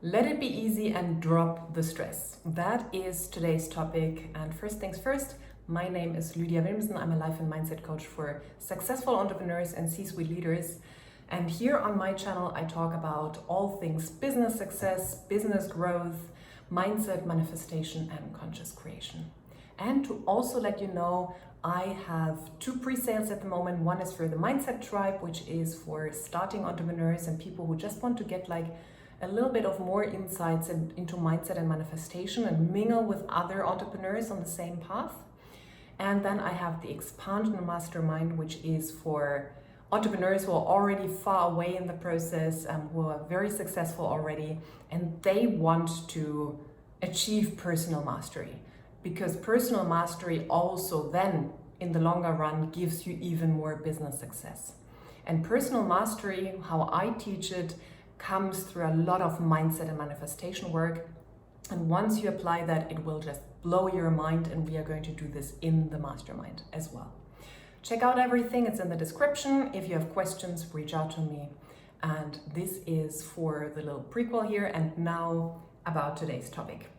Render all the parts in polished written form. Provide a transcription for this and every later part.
Let it be easy and drop the stress. That is today's topic. And first things first, my name is Lydia Wilmsen. I'm a life and mindset coach for successful entrepreneurs and C-suite leaders. And here on my channel, I talk about all things business success, business growth, mindset, manifestation, and conscious creation. And to also let you know, I have 2 pre-sales at the moment. One is for the Mindset Tribe, which is for starting entrepreneurs and people who just want to get a little bit of more insights into mindset and manifestation and mingle with other entrepreneurs on the same path. And then I have the Expansion Mastermind, which is for entrepreneurs who are already far away in the process, who are very successful already, and they want to achieve personal mastery. Because personal mastery also then, in the longer run, gives you even more business success. And personal mastery, how I teach it, comes through a lot of mindset and manifestation work. And once you apply that, it will just blow your mind, and we are going to do this in the mastermind as well. Check out everything, it's in the description. If you have questions, reach out to me. And this is for the little prequel here, and now about today's topic.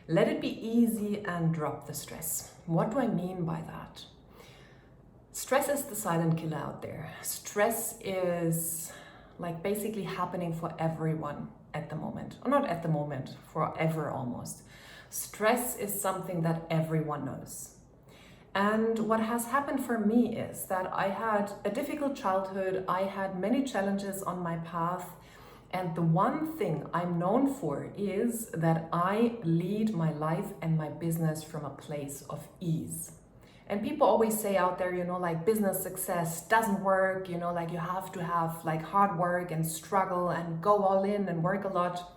Let it be easy and drop the stress. What do I mean by that? Stress is the silent killer out there. Stress is basically happening for everyone at the moment. Or not at the moment, forever almost. Stress is something that everyone knows. And what has happened for me is that I had a difficult childhood. I had many challenges on my path. And the one thing I'm known for is that I lead my life and my business from a place of ease. And people always say out there, business success doesn't work, you have to have hard work and struggle and go all in and work a lot.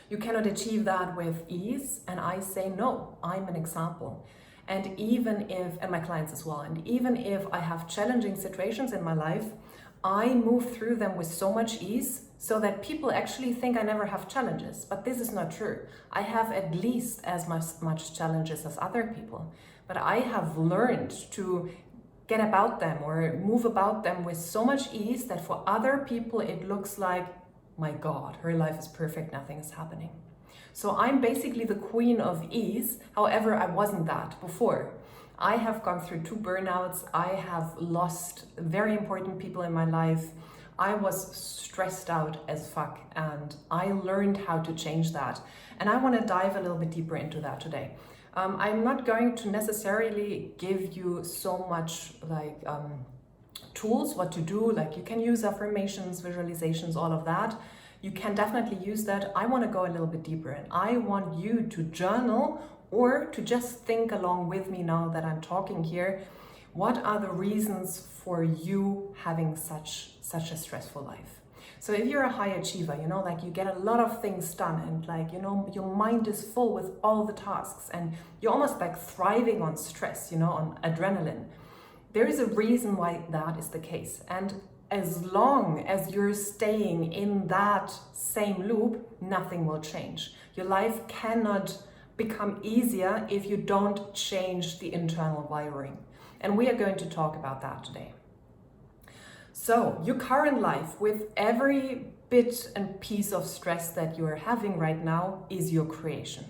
You cannot achieve that with ease. And I say, no, I'm an example. And even if, and my clients as well, and even if I have challenging situations in my life, I move through them with so much ease so that people actually think I never have challenges. But this is not true. I have at least as much challenges as other people. But I have learned to get about them or move about them with so much ease that for other people it looks like, my God, her life is perfect, nothing is happening. So I'm basically the queen of ease. However, I wasn't that before. I have gone through 2 burnouts. I have lost very important people in my life. I was stressed out as fuck, and I learned how to change that. And I want to dive a little bit deeper into that today. I'm not going to necessarily give you so much tools, what to do. You can use affirmations, visualizations, all of that. You can definitely use that. I want to go a little bit deeper, and I want you to journal or to just think along with me now that I'm talking here. What are the reasons for you having such a stressful life? So if you're a high achiever, you get a lot of things done, and your mind is full with all the tasks, and you're almost thriving on stress, on adrenaline. There is a reason why that is the case. And as long as you're staying in that same loop, nothing will change. Your life cannot become easier if you don't change the internal wiring. And we are going to talk about that today. So your current life, with every bit and piece of stress that you're having right now, is your creation.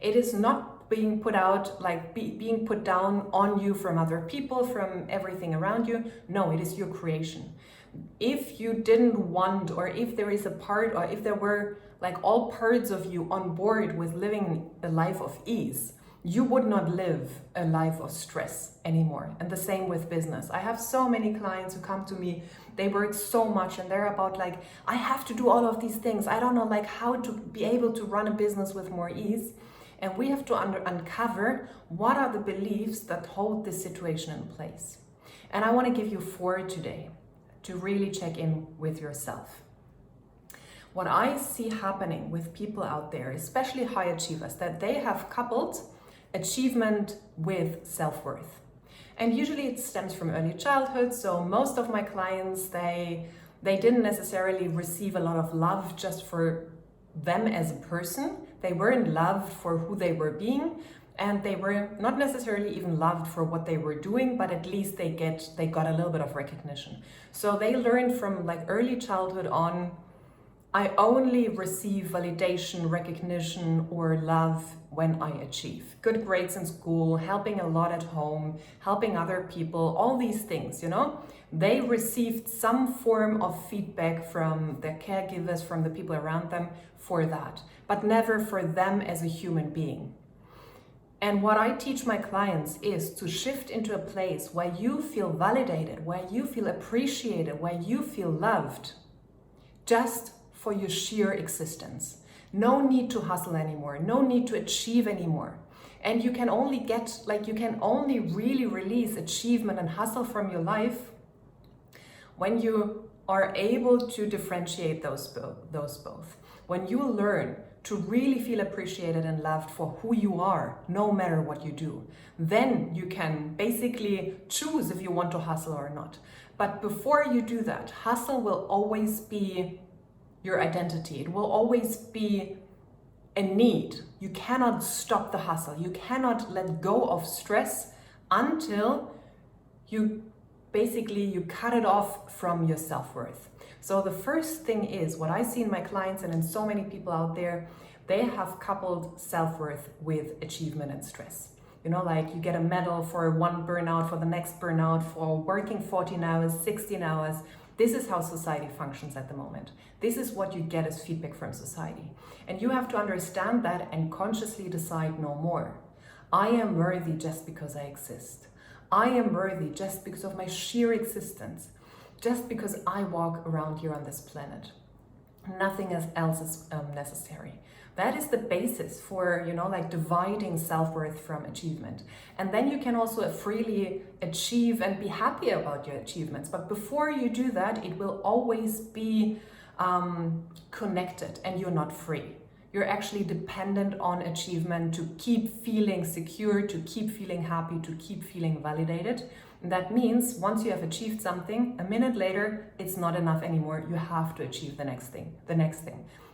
It is not being put out, being put down on you from other people, from everything around you. No, it is your creation. If you didn't want, or if there is a part, or if there were all parts of you on board with living a life of ease, you would not live a life of stress anymore. And the same with business. I have so many clients who come to me, they work so much, and they're about I have to do all of these things. I don't know how to be able to run a business with more ease. And we have to uncover what are the beliefs that hold this situation in place. And I want to give you 4 today to really check in with yourself. What I see happening with people out there, especially high achievers, that they have coupled achievement with self-worth. And usually it stems from early childhood. So most of my clients, they didn't necessarily receive a lot of love just for them as a person. They weren't loved for who they were being, and they were not necessarily even loved for what they were doing, but at least they got a little bit of recognition. So they learned from early childhood on I only receive validation, recognition, or love when I achieve. Good grades in school, helping a lot at home, helping other people, all these things, They received some form of feedback from their caregivers, from the people around them for that, but never for them as a human being. And what I teach my clients is to shift into a place where you feel validated, where you feel appreciated, where you feel loved, just for your sheer existence. No need to hustle anymore, no need to achieve anymore. And you can only really release achievement and hustle from your life when you are able to differentiate those both. When you learn to really feel appreciated and loved for who you are, no matter what you do, then you can basically choose if you want to hustle or not. But before you do that, hustle will always be your identity. It will always be a need. You cannot stop the hustle. You cannot let go of stress until you cut it off from your self-worth. So the first thing is, what I see in my clients and in so many people out there, they have coupled self-worth with achievement and stress. You get a medal for one burnout, for the next burnout, for working 14 hours, 16 hours. This is how society functions at the moment. This is what you get as feedback from society. And you have to understand that and consciously decide no more. I am worthy just because I exist. I am worthy just because of my sheer existence. Just because I walk around here on this planet. Nothing else is necessary. That is the basis for, dividing self-worth from achievement. And then you can also freely achieve and be happy about your achievements. But before you do that, it will always be connected and you're not free. You're actually dependent on achievement to keep feeling secure, to keep feeling happy, to keep feeling validated. And that means once you have achieved something, a minute later, it's not enough anymore. You have to achieve the next thing.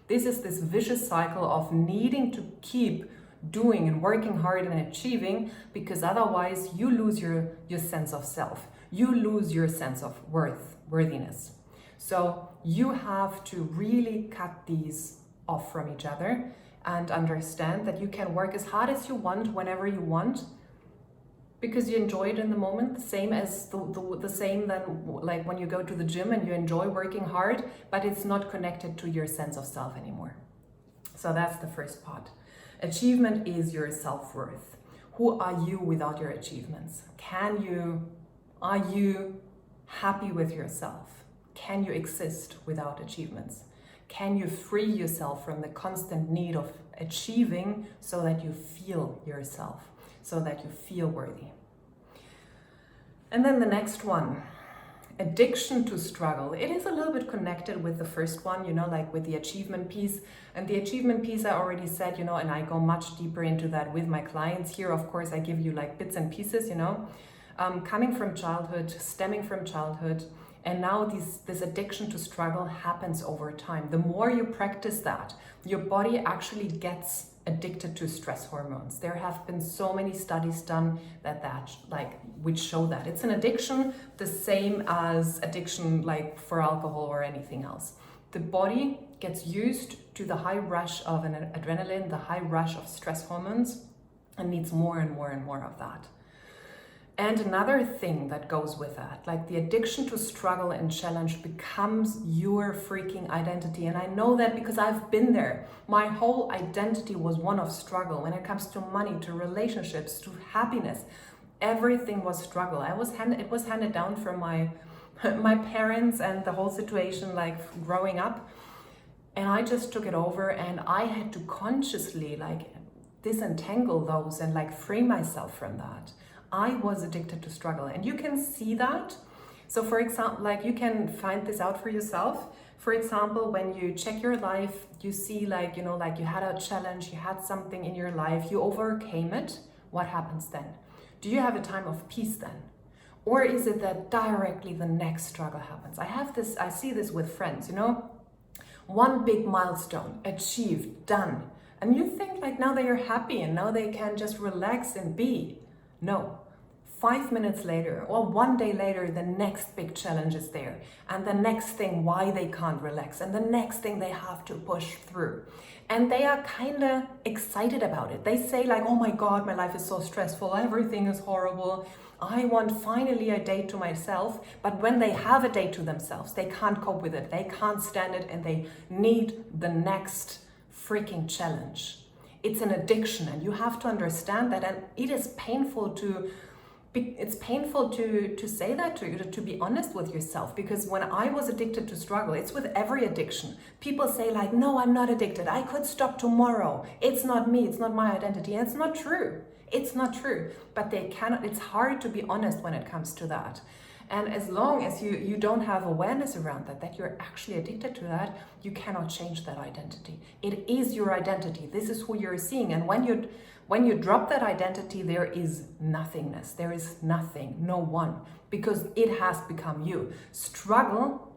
This is this vicious cycle of needing to keep doing and working hard and achieving, because otherwise you lose your sense of self. You lose your sense of worthiness. So you have to really cut these off from each other and understand that you can work as hard as you want, whenever you want, because you enjoy it in the moment, the same as the same that like when you go to the gym and you enjoy working hard, but it's not connected to your sense of self anymore. So that's the first part. Achievement is your self-worth. Who are you without your achievements? Are you happy with yourself? Can you exist without achievements? Can you free yourself from the constant need of achieving so that you feel yourself, so that you feel worthy? And then the next one, addiction to struggle. It is a little bit connected with the first one, like with the achievement piece. And the achievement piece I already said, and I go much deeper into that with my clients. Here, of course, I give you like bits and pieces, coming from childhood, stemming from childhood. And now this addiction to struggle happens over time. The more you practice that, your body actually gets addicted to stress hormones. There have been so many studies done which show that. It's an addiction, the same as addiction like for alcohol or anything else. The body gets used to the high rush of an adrenaline, the high rush of stress hormones, and needs more and more and more of that. And another thing that goes with that, like the addiction to struggle and challenge becomes your freaking identity. And I know that because I've been there. My whole identity was one of struggle. When it comes to money, to relationships, to happiness, everything was struggle. It was handed down from my parents and the whole situation, like growing up. And I just took it over, and I had to consciously disentangle those and free myself from that. I was addicted to struggle, and you can see that. So for example, you can find this out for yourself. For example, when you check your life, you see you had a challenge, you had something in your life, you overcame it. What happens then? Do you have a time of peace then? Or is it that directly the next struggle happens? I see this with friends, one big milestone achieved, done. And you think now they are happy and now they can just relax and be. No, 5 minutes later or 1 day later, the next big challenge is there. And the next thing why they can't relax. And the next thing they have to push through. And they are kind of excited about it. They say like, oh my God, my life is so stressful. Everything is horrible. I want finally a day to myself. But when they have a day to themselves, they can't cope with it. They can't stand it and they need the next freaking challenge. It's an addiction and you have to understand that. And it is painful to say that to you, to be honest with yourself, because when I was addicted to struggle, it's with every addiction. People say like, no, I'm not addicted. I could stop tomorrow. It's not me. It's not my identity. And it's not true. It's not true. But they cannot, it's hard to be honest when it comes to that. And as long as you don't have awareness around that you're actually addicted to that, you cannot change that identity. It is your identity. This is who you're seeing. And when you drop that identity, there is nothingness. There is nothing, no one, because it has become you. Struggle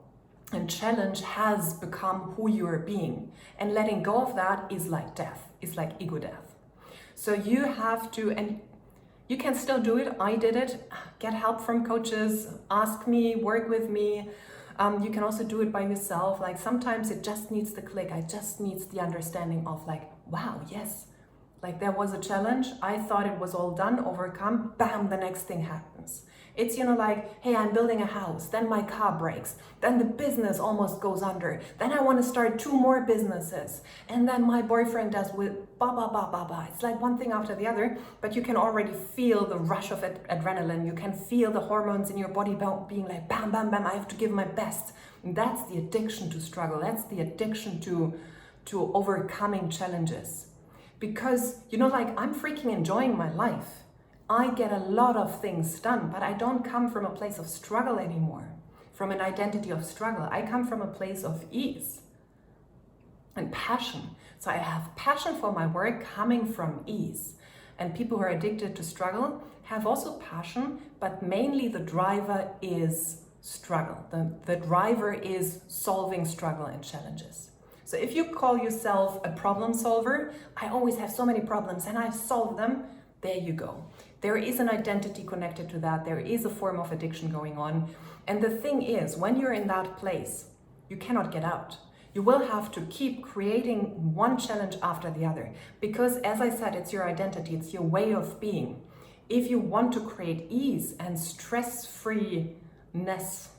and challenge has become who you are being. And letting go of that is like death. It's like ego death. So you have to, and you can still do it. I did it. Get help from coaches, ask me, work with me. You can also do it by yourself. Like sometimes it just needs the click. It just needs the understanding of like, wow, yes. Like there was a challenge. I thought it was all done, overcome. Bam, the next thing happens. It's, like, hey, I'm building a house. Then my car breaks. Then the business almost goes under. Then I want to start 2 more businesses. And then my boyfriend does with blah, blah, blah, blah, blah. It's like one thing after the other, but you can already feel the rush of adrenaline. You can feel the hormones in your body being like, bam, bam, bam, I have to give my best. And that's the addiction to struggle. That's the addiction to overcoming challenges. Because, like, I'm freaking enjoying my life. I get a lot of things done, but I don't come from a place of struggle anymore, from an identity of struggle. I come from a place of ease and passion. So I have passion for my work coming from ease. And people who are addicted to struggle have also passion, but mainly the driver is struggle. The driver is solving struggle and challenges. So if you call yourself a problem solver, I always have so many problems and I've solved them, there you go. There is an identity connected to that. There is a form of addiction going on. And the thing is, when you're in that place, you cannot get out. You will have to keep creating one challenge after the other. Because as I said, it's your identity, it's your way of being. If you want to create ease and stress-freeness,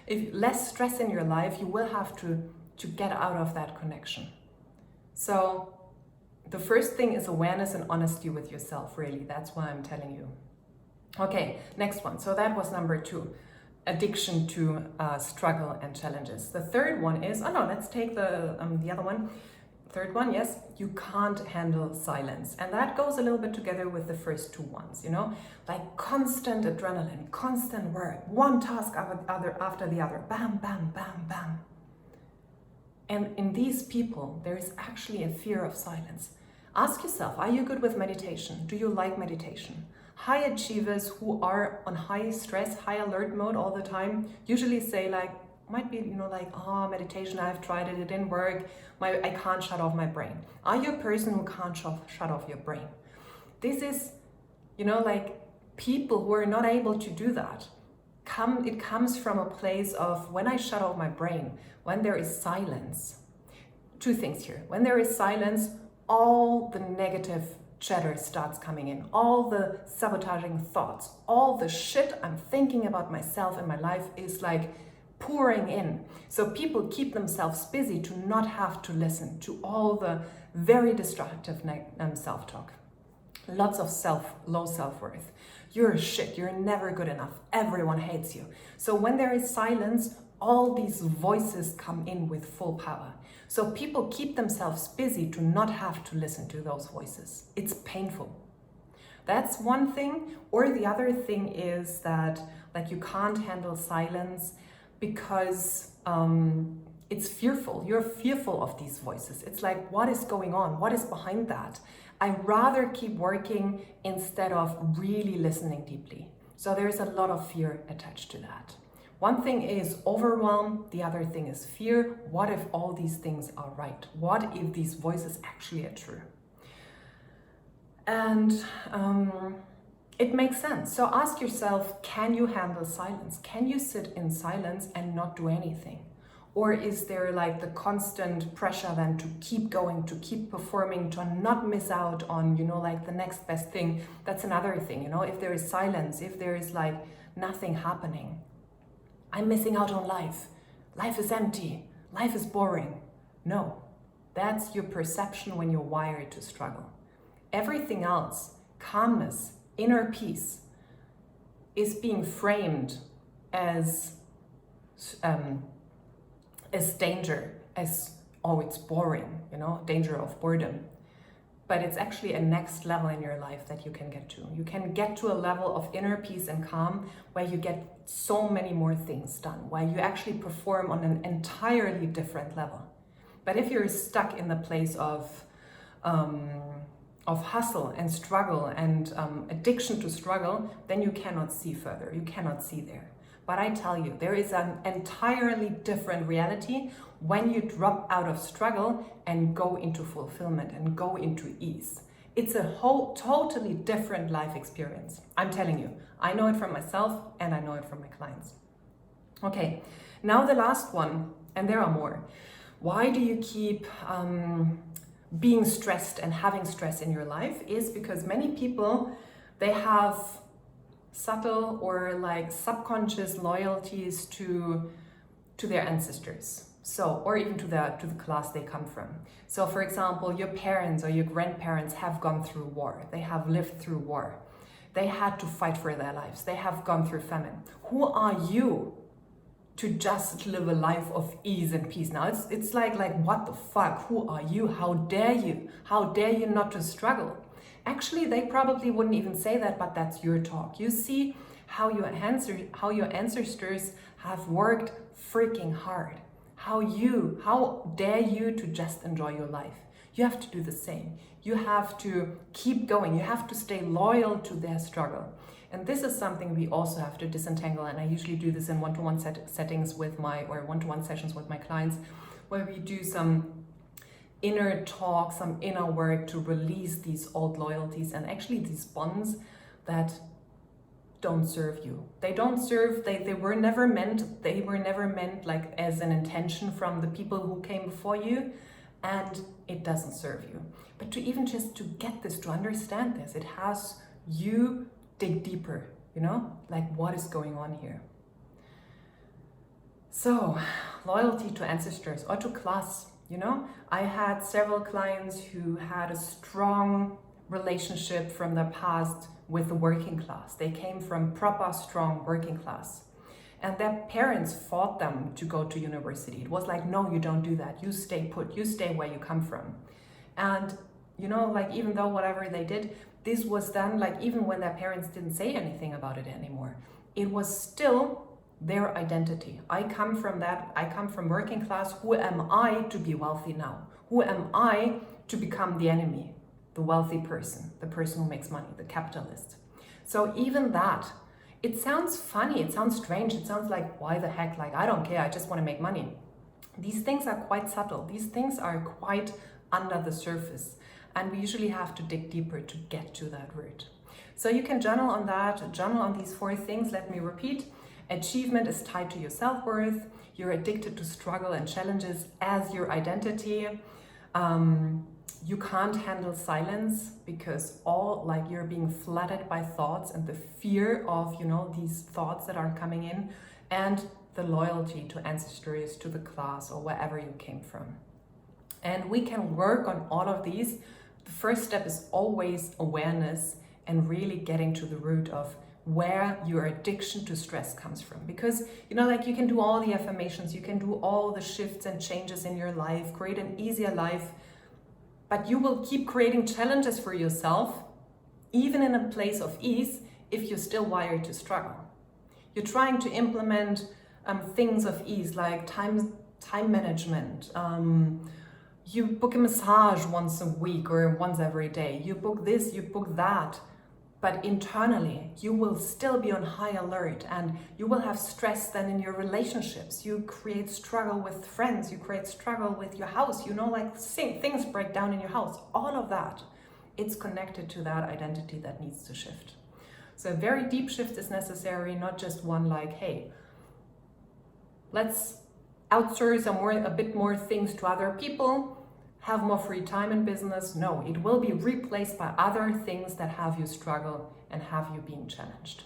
if less stress in your life, you will have to get out of that connection. So the first thing is awareness and honesty with yourself, really. That's why I'm telling you. Okay, next one. So that was number 2, addiction to struggle and challenges. The third one is, let's take the other one. Third one, yes, you can't handle silence. And that goes a little bit together with the first 2 ones, like constant adrenaline, constant work, one task after the other, bam, bam, bam, bam. And in these people, there is actually a fear of silence. Ask yourself, are you good with meditation? Do you like meditation? High achievers who are on high stress, high alert mode all the time, usually say meditation, I've tried it, it didn't work. I can't shut off my brain. Are you a person who can't shut off your brain? This is, people who are not able to do that. It comes from a place of when I shut off my brain, when there is silence. 2 things here. When there is silence, all the negative chatter starts coming in, all the sabotaging thoughts, all the shit I'm thinking about myself and my life is like pouring in. So people keep themselves busy to not have to listen to all the very destructive self-talk. Lots of low self-worth. You're a shit, you're never good enough, everyone hates you. So when there is silence, all these voices come in with full power. So people keep themselves busy to not have to listen to those voices. It's painful. That's one thing. Or the other thing is that you can't handle silence because it's fearful. You're fearful of these voices. It's like, what is going on? What is behind that? I'd rather keep working instead of really listening deeply. So there's a lot of fear attached to that. One thing is overwhelm, the other thing is fear. What if all these things are right? What if these voices actually are true? And It makes sense. So ask yourself, can you handle silence? Can you sit in silence and not do anything? Or is there like the constant pressure then to keep going, to keep performing, to not miss out on, like the next best thing? That's another thing, if there is silence, if there is like nothing happening, I'm missing out on life. Life is empty. Life is boring. No, that's your perception when you're wired to struggle. Everything else, calmness, inner peace, is being framed as danger, as, oh, it's boring, danger of boredom. But it's actually a next level in your life that you can get to. You can get to a level of inner peace and calm where you get so many more things done, where you actually perform on an entirely different level. But if you're stuck in the place of hustle and struggle and addiction to struggle, then you cannot see further, you cannot see there. But I tell you, there is an entirely different reality when you drop out of struggle and go into fulfillment and go into ease. It's a whole totally different life experience. I'm telling you, I know it from myself and I know it from my clients. Okay, now the last one, and there are more. Why do you keep being stressed and having stress in your life? Is because many people, they have subtle or like subconscious loyalties to their ancestors. So, or even to the class they come from. So for example, your parents or your grandparents have gone through war. They have lived through war. They had to fight for their lives. They have gone through famine. Who are you to just live a life of ease and peace? Now it's like what the fuck? Who are you? How dare you? How dare you not to struggle? Actually, they probably wouldn't even say that, but that's your talk. You see how your ancestors have worked freaking hard. How dare you to just enjoy your life? You have to do the same. You have to keep going. You have to stay loyal to their struggle. And this is something we also have to disentangle. And I usually do this in one-to-one settings with one-to-one sessions with my clients, where we do some inner talk, some inner work to release these old loyalties and actually these bonds that don't serve you. They don't serve, they were never meant like as an intention from the people who came before you, and it doesn't serve you. But to even just to get this, to understand this, it has you dig deeper, like what is going on here. So loyalty to ancestors or to class. I had several clients who had a strong relationship from their past with the working class. They came from proper, strong working class. And their parents fought them to go to university. It was like, no, you don't do that. You stay put. You stay where you come from. And, even though whatever they did, this was done, even when their parents didn't say anything about it anymore, it was still their identity. I come from that. I come from working class. Who am I to be wealthy now? Who am I to become the enemy? The wealthy person, the person who makes money, the capitalist. So even that, it sounds funny, it sounds strange, it sounds like, why the heck, I don't care, I just want to make money. These things are quite subtle, these things are quite under the surface, and we usually have to dig deeper to get to that root. So you can journal on that, journal on these 4 things. Let me repeat. Achievement is tied to your self-worth. You're addicted to struggle and challenges as your identity. You can't handle silence because you're being flooded by thoughts and the fear of, these thoughts that are coming in, and the loyalty to ancestors, to the class or wherever you came from. And we can work on all of these. The first step is always awareness and really getting to the root of where your addiction to stress comes from. Because, you can do all the affirmations, you can do all the shifts and changes in your life, create an easier life, but you will keep creating challenges for yourself, even in a place of ease, if you're still wired to struggle. You're trying to implement things of ease, like time management. You book a massage once a week or once every day. You book this, you book that. But internally, you will still be on high alert, and you will have stress then in your relationships. You create struggle with friends, you create struggle with your house, things break down in your house. All of that, it's connected to that identity that needs to shift. So a very deep shift is necessary, not just one like, hey, let's outsource a bit more things to other people, have more free time in business. No, it will be replaced by other things that have you struggle and have you being challenged.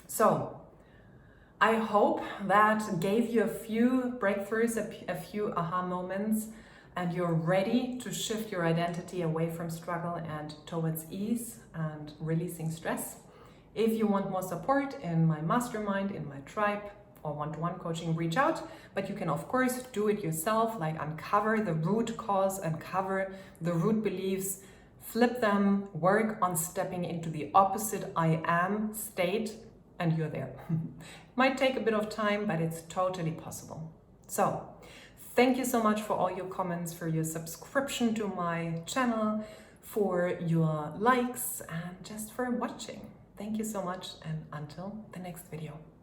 So I hope that gave you a few breakthroughs, a few aha moments, and you're ready to shift your identity away from struggle and towards ease and releasing stress. If you want more support in my mastermind, in my tribe, or one-to-one coaching, reach out. But you can of course do it yourself, like uncover the root cause, uncover the root beliefs, flip them, work on stepping into the opposite I am state, and you're there. Might take a bit of time, but it's totally possible. So thank you so much for all your comments, for your subscription to my channel, for your likes, and just for watching. Thank you so much, and until the next video.